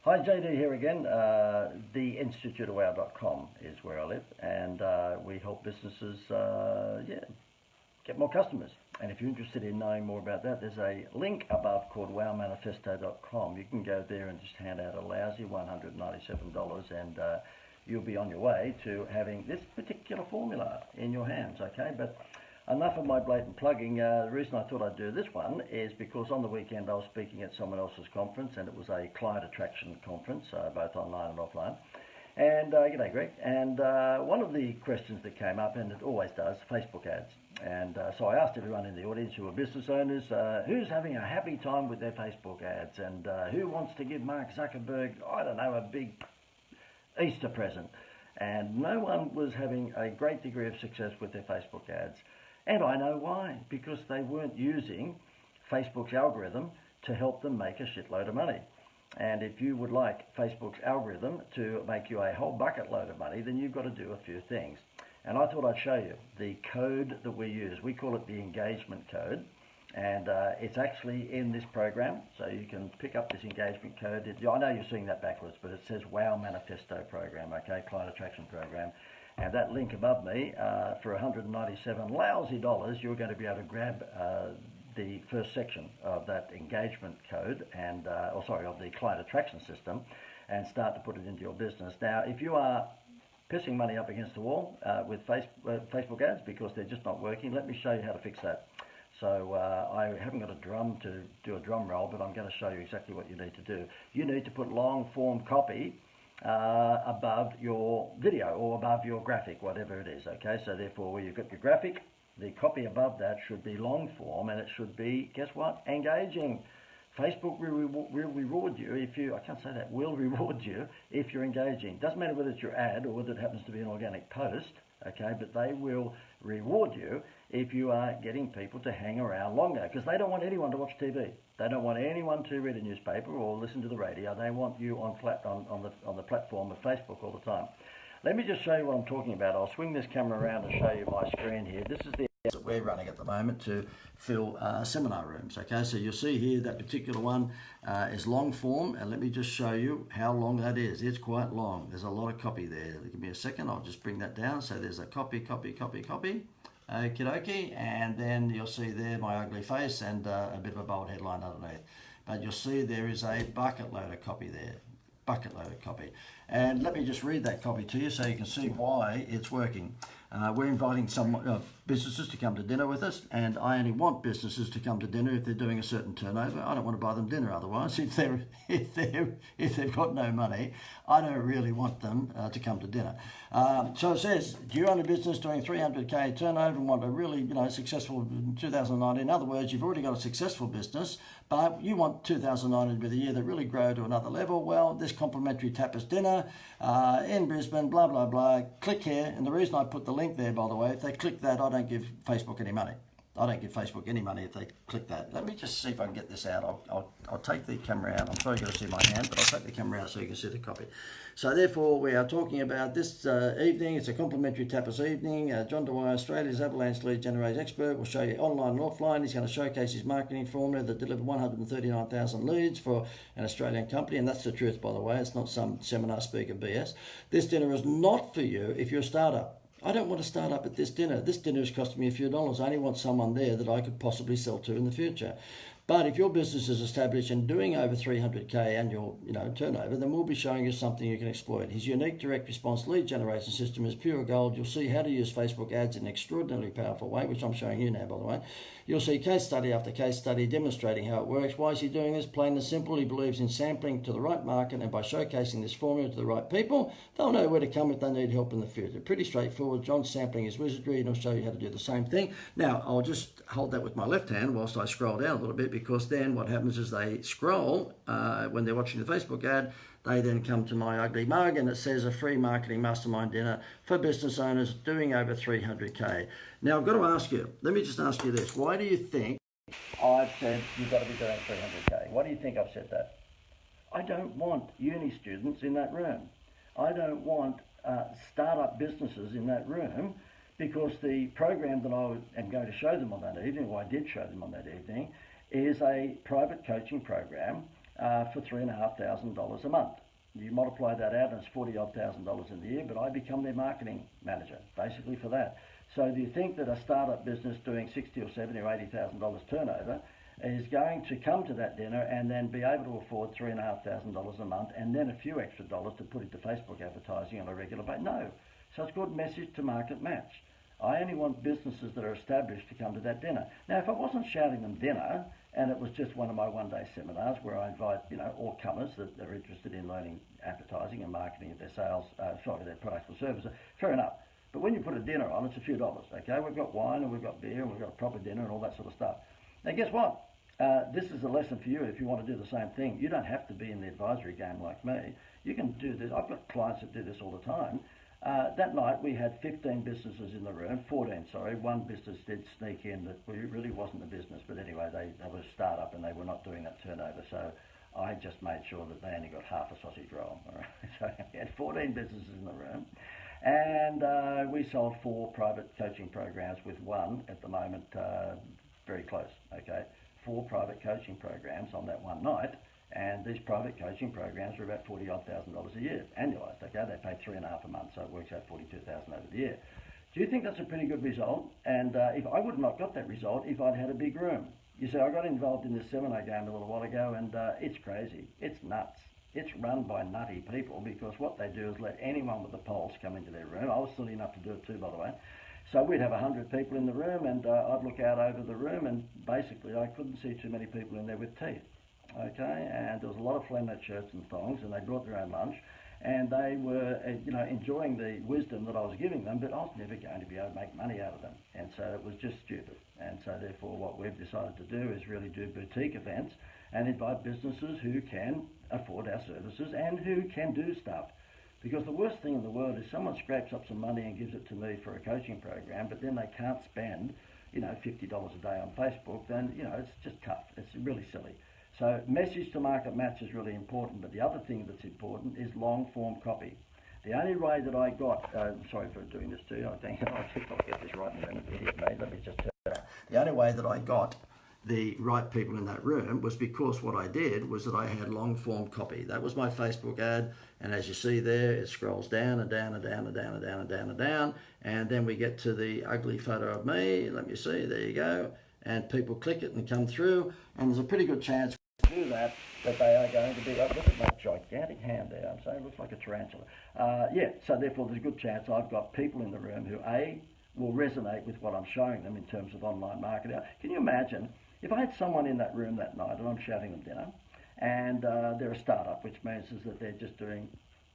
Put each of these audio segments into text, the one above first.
Hi, JD here again. TheInstituteofWow.com is where I live, and we help businesses get more customers. And if you're interested in knowing more about that, there's a link above called wowmanifesto.com. You can go there and just hand out a lousy $197, and you'll be on your way to having this particular formula in your hands, okay? But enough of my blatant plugging. The reason I thought I'd do this one is because on the weekend I was speaking at someone else's conference, and it was a client attraction conference, both online and offline. And g'day, Greg. And one of the questions that came up, and it always does, Facebook ads. And so I asked everyone in the audience who are business owners, who's having a happy time with their Facebook ads, and who wants to give Mark Zuckerberg, I don't know, a big Easter present. And no one was having a great degree of success with their Facebook ads. And I know why, because they weren't using Facebook's algorithm to help them make a shitload of money. And if you would like Facebook's algorithm to make you a whole bucket load of money, then you've got to do a few things. And I thought I'd show you the code that we use. We call it the engagement code. And it's actually in this program, so you can pick up this engagement code. I know you're seeing that backwards, but it says Wow Manifesto Program, okay, Client Attraction Program. And that link above me, for 197 lousy dollars, you're going to be able to grab the first section of that engagement code, and of the client attraction system, and start to put it into your business. Now, if you are pissing money up against the wall with Facebook ads because they're just not working, let me show you how to fix that. So I haven't got a drum to do a drum roll, but I'm going to show you exactly what you need to do. You need to put long form copy above your video or above your graphic, whatever it is, okay? So therefore, where you've got your graphic, the copy above that should be long form, and it should be, guess what, engaging. Facebook will reward you if you, I can't say that, will reward you if you're engaging. Doesn't matter whether it's your ad or whether it happens to be an organic post, okay, but they will reward you if you are getting people to hang around longer, because they don't want anyone to watch TV. They don't want anyone to read a newspaper or listen to the radio. They want you on the platform of Facebook all the time. Let me just show you what I'm talking about. I'll swing this camera around and show you my screen here. This is the ads that we're running at the moment to fill seminar rooms. Okay, so you'll see here that particular one is long form, and let me just show you how long that is. It's quite long. There's a lot of copy there. Give me a second. I'll just bring that down. So there's a copy. Okie dokie, and then you'll see there my ugly face and a bit of a bold headline underneath. But you'll see there is a bucket load of copy there. Bucket load of copy. And let me just read that copy to you so you can see why it's working. We're inviting some businesses to come to dinner with us, and I only want businesses to come to dinner if they're doing a certain turnover. I don't want to buy them dinner otherwise. If they've got no money, I don't really want them to come to dinner. So it says, do you own a business doing 300k turnover and want a really successful 2019? In other words, you've already got a successful business, but you want 2019 to be the year that really grow to another level. Well, this complimentary tapas dinner in Brisbane, blah, blah, blah. Click here. And the reason I put the link there, by the way, if they click that, I don't give Facebook any money. I don't give Facebook any money if they click that. Let me just see if I can get this out. I'll take the camera out. I'm sorry you're going to see my hand, but I'll take the camera out so you can see the copy. So therefore, we are talking about this evening. It's a complimentary tapas evening. John Dwyer, Australia's avalanche lead generation expert, will show you online and offline. He's going to showcase his marketing formula that delivered 139,000 leads for an Australian company. And that's the truth, by the way. It's not some seminar speaker BS. This dinner is not for you if you're a startup. I don't want to start up at this dinner. This dinner is costing me a few dollars. I only want someone there that I could possibly sell to in the future. But if your business is established and doing over 300k annual turnover, then we'll be showing you something you can exploit. His unique direct response lead generation system is pure gold. You'll see how to use Facebook ads in an extraordinarily powerful way, which I'm showing you now, by the way. You'll see case study after case study demonstrating how it works. Why is he doing this? Plain and simple. He believes in sampling to the right market, and by showcasing this formula to the right people, they'll know where to come if they need help in the future. Pretty straightforward. John's sampling his wizardry, and I'll show you how to do the same thing. Now, I'll just hold that with my left hand whilst I scroll down a little bit, because then what happens is they scroll when they're watching the Facebook ad. They then come to my ugly mug, and it says a free marketing mastermind dinner for business owners doing over 300k. Now, I've got to ask you, let me just ask you this. Why do you think I've said you've got to be doing 300k? Why do you think I've said that? I don't want uni students in that room. I don't want startup businesses in that room, because the program that I am going to show them on that evening, or I did show them on that evening, is a private coaching program for $3,500 a month. You multiply that out and it's $40,000 in the year, but I become their marketing manager, basically for that. So do you think that a startup business doing $60,000 or $70,000 or $80,000 turnover is going to come to that dinner and then be able to afford $3,500 a month and then a few extra dollars to put into Facebook advertising on a regular basis? No. So it's called message to market match. I only want businesses that are established to come to that dinner. Now, if I wasn't shouting them dinner and it was just one of my one-day seminars where I invite, all comers that are interested in learning advertising and marketing of their sales, their products or services, fair enough. But when you put a dinner on, it's a few dollars, okay? We've got wine and we've got beer and we've got a proper dinner and all that sort of stuff. Now, guess what? This is a lesson for you if you want to do the same thing. You don't have to be in the advisory game like me. You can do this. I've got clients that do this all the time. That night we had 15 businesses in the room, 14, sorry. One business did sneak in that really wasn't a business, but anyway, they were a startup and they were not doing that turnover. So I just made sure that they only got half a sausage roll. All right? So we had 14 businesses in the room. And we sold 4 private coaching programs with one at the moment, very close, okay? 4 private coaching programs on that one night, and these private coaching programs are about $40,000 a year, annualised, okay? They pay $3,500 a month, so it works out $42,000 over the year. Do you think that's a pretty good result? And if I would have not got that result if I'd had a big room. You see, I got involved in this seminar game a little while ago, and it's crazy. It's nuts. It's run by nutty people because what they do is let anyone with a pulse come into their room. I was silly enough to do it too, by the way. So we'd have 100 people in the room, and I'd look out over the room, and basically I couldn't see too many people in there with teeth. Okay, and there was a lot of flannel shirts and thongs, and they brought their own lunch, and they were, enjoying the wisdom that I was giving them, but I was never going to be able to make money out of them, and so it was just stupid. And so therefore, what we've decided to do is really do boutique events and invite businesses who can afford our services and who can do stuff. Because the worst thing in the world is someone scrapes up some money and gives it to me for a coaching program, but then they can't spend, $50 a day on Facebook, then, it's just tough. It's really silly. So message to market match is really important, but the other thing that's important is long form copy. The only way that I got, sorry for doing this to you, I think I'll get this right in a minute, idiot mate, let me just turn it out. The only way that I got the right people in that room was because what I did was that I had long form copy. That was my Facebook ad, and as you see there, it scrolls down and down and down and down and down and down and down, and then we get to the ugly photo of me. Let me see, there you go, and people click it and come through, and there's a pretty good chance to do that they are going to be, look at my gigantic hand there, I'm saying it looks like a tarantula. So therefore there's a good chance I've got people in the room who will resonate with what I'm showing them in terms of online marketing. Can you imagine if I had someone in that room that night and I'm shouting them dinner, and they're a startup, which means is that they're just doing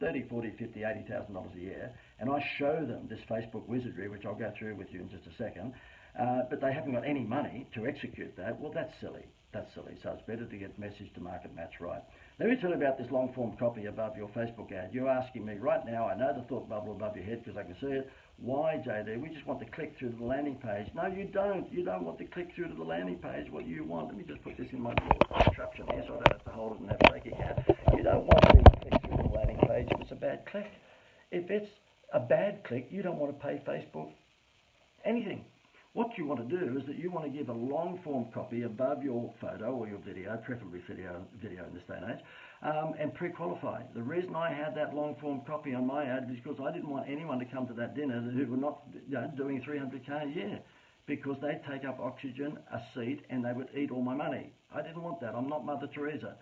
$30,000, $40,000, $50,000, $80,000 a year, and I show them this Facebook wizardry, which I'll go through with you in just a second, but they haven't got any money to execute that, well, that's silly. That's silly. So it's better to get message to market match right. Let me tell you about this long form copy above your Facebook ad. You're asking me right now, I know the thought bubble above your head because I can see it. Why, JD? We just want to click through to the landing page. No, you don't. You don't want to click through to the landing page. What you want, let me just put this in my little contraption here so I don't have to hold it and have a shaky hand. You don't want to click through to the landing page if it's a bad click. If it's a bad click, you don't want to pay Facebook anything. What you want to do is that you want to give a long form copy above your photo or your video, preferably video in this day and age, and pre-qualify. The reason I had that long form copy on my ad is because I didn't want anyone to come to that dinner who were not doing $300K a year, because they take up oxygen, a seat, and they would eat all my money. I didn't want that. I'm not Mother Teresa.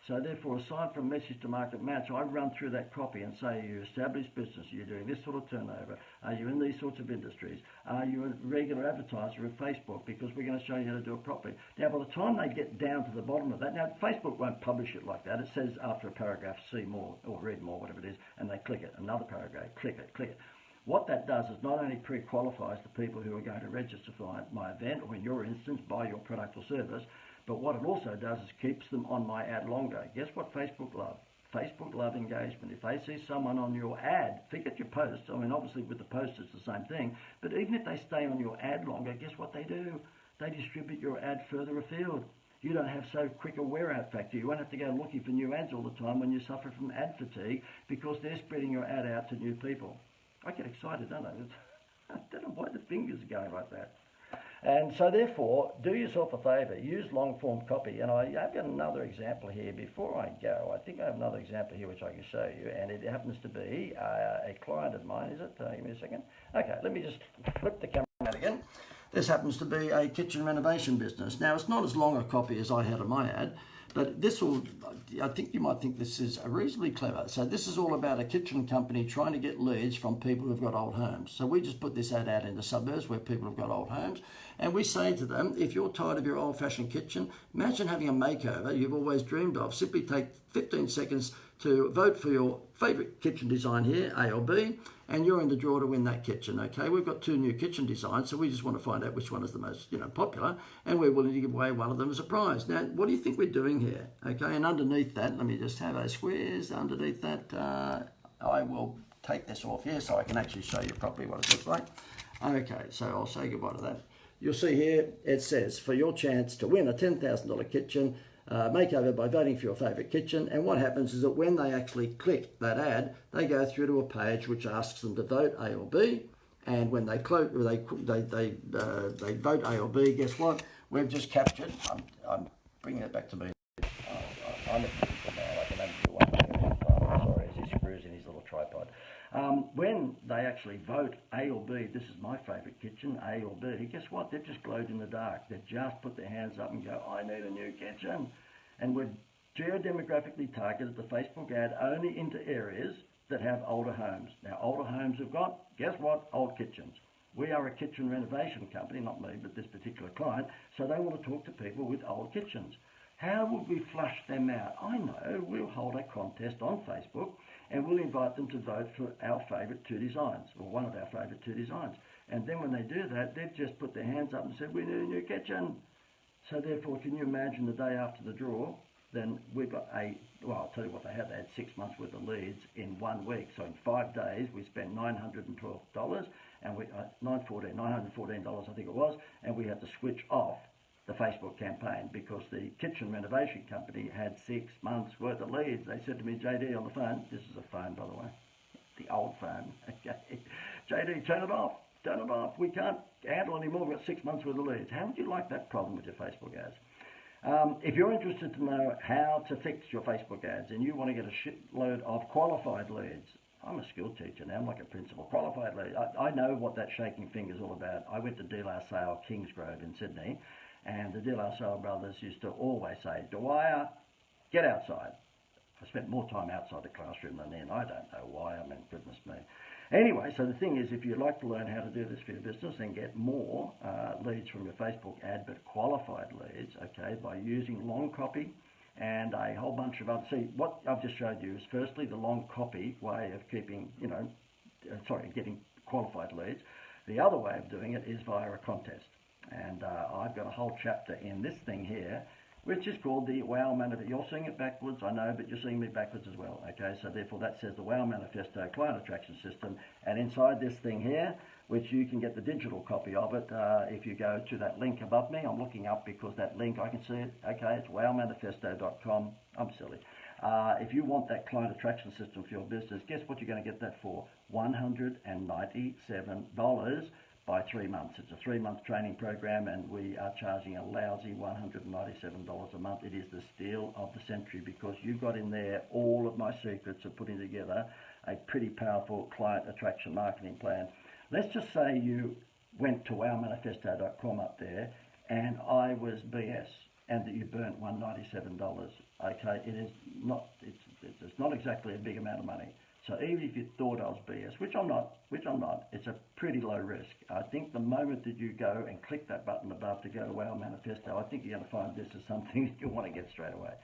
So therefore, aside from message to market match, I run through that copy and say, are you established business? Are you doing this sort of turnover? Are you in these sorts of industries? Are you a regular advertiser of Facebook? Because we're going to show you how to do it properly. Now, by the time they get down to the bottom of that, now Facebook won't publish it like that. It says after a paragraph, see more or read more, whatever it is, and they click it. Another paragraph, click it, click it. What that does is not only pre-qualifies the people who are going to register for my event, or in your instance, buy your product or service, but what it also does is keeps them on my ad longer. Guess what Facebook love? Facebook love engagement. If they see someone on your ad, forget your post. I mean, obviously with the post it's the same thing, but even if they stay on your ad longer, guess what they do? They distribute your ad further afield. You don't have so quick a wear out factor. You won't have to go looking for new ads all the time when you suffer from ad fatigue, because they're spreading your ad out to new people. I get excited, don't I? I don't know why the fingers are going like that. And so therefore, do yourself a favour, use long form copy. And I've got another example here before I go. I think I have another example here which I can show you, and it happens to be a client of mine, is it? Give me a second. Okay, let me just flip the camera out again. This happens to be a kitchen renovation business. Now, it's not as long a copy as I had on my ad, but this will, I think you might think this is reasonably clever. So this is all about a kitchen company trying to get leads from people who've got old homes. So we just put this ad out in the suburbs where people have got old homes. And we say to them, if you're tired of your old-fashioned kitchen, imagine having a makeover you've always dreamed of. Simply take 15 seconds to vote for your favourite kitchen design here, A or B, and you're in the draw to win that kitchen, okay? We've got 2 new kitchen designs, so we just want to find out which one is the most, popular, and we're willing to give away one of them as a prize. Now, what do you think we're doing here, okay? And underneath that, let me just have a squeeze. Underneath that, I will take this off here so I can actually show you properly what it looks like. Okay, so I'll say goodbye to that. You'll see here, it says, for your chance to win a $10,000 kitchen makeover by voting for your favourite kitchen. And what happens is that when they actually click that ad, they go through to a page which asks them to vote A or B. And when they vote A or B, guess what? We've just captured. I'm bringing it back to me. I'm a technical man. I can only do one thing. Sorry, as he screws in his little tripod. When they actually vote A or B, this is my favourite kitchen, A or B, guess what? They've just glowed in the dark. They've just put their hands up and go, I need a new kitchen. And we're geodemographically targeted the Facebook ad only into areas that have older homes. Now, older homes have got, guess what? Old kitchens. We are a kitchen renovation company, not me, but this particular client, so they want to talk to people with old kitchens. How would we flush them out? I know, we'll hold a contest on Facebook and we'll invite them to vote for our favourite 2 designs, or one of our favourite 2 designs. And then when they do that, they've just put their hands up and said, we need a new kitchen. So therefore, can you imagine the day after the draw, then we've got well, I'll tell you what they had 6 months worth of leads in 1 week. So in 5 days, we spent $912, and $914 I think it was, and we had to switch off the Facebook campaign because the kitchen renovation company had 6 months worth of leads. They said to me, JD, on the phone, this is a phone by the way, the old phone, okay, JD, turn it off, we can't handle any more, we've got 6 months worth of leads. How would you like that problem with your Facebook ads? If you're interested to know how to fix your Facebook ads and you want to get a shitload of qualified leads, I'm a school teacher now, I'm like a principal, qualified leads. I know what that shaking finger's all about. I went to De La Salle Kingsgrove in Sydney, and the De La Salle brothers used to always say, Dwyer, get outside. I spent more time outside the classroom than in. I don't know why, I mean, goodness me. Anyway, so the thing is, if you'd like to learn how to do this for your business and get more leads from your Facebook ad, but qualified leads, okay, by using long copy and a whole bunch of other, see, what I've just showed you is firstly the long copy way of keeping, getting qualified leads. The other way of doing it is via a contest. And I've got a whole chapter in this thing here, which is called the WOW Manifesto. You're seeing it backwards, I know, but you're seeing me backwards as well, okay? So therefore that says the WOW Manifesto Client Attraction System, and inside this thing here, which you can get the digital copy of it if you go to that link above me. I'm looking up because that link, I can see it, okay, it's wowmanifesto.com. I'm silly. If you want that client attraction system for your business, guess what you're going to get that for? $197 by 3 months. It's a 3-month training program, and we are charging a lousy $197 a month. It is the steal of the century because you've got in there all of my secrets of putting together a pretty powerful client attraction marketing plan. Let's just say you went to wowmanifesto.com up there and I was BS and that you burnt $197. Okay, it's not exactly a big amount of money. So even if you thought I was BS, which I'm not, it's a pretty low risk. I think the moment that you go and click that button above to go to Wow Manifesto, I think you're going to find this is something that you want to get straight away.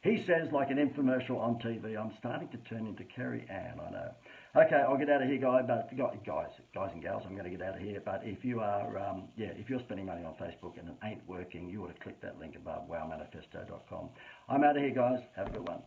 He says, like an infomercial on TV, I'm starting to turn into Kerry Ann, I know. Okay, I'll get out of here, guys and gals, I'm going to get out of here. But if you are, if you're spending money on Facebook and it ain't working, you ought to click that link above, wowmanifesto.com. I'm out of here, guys. Have a good one.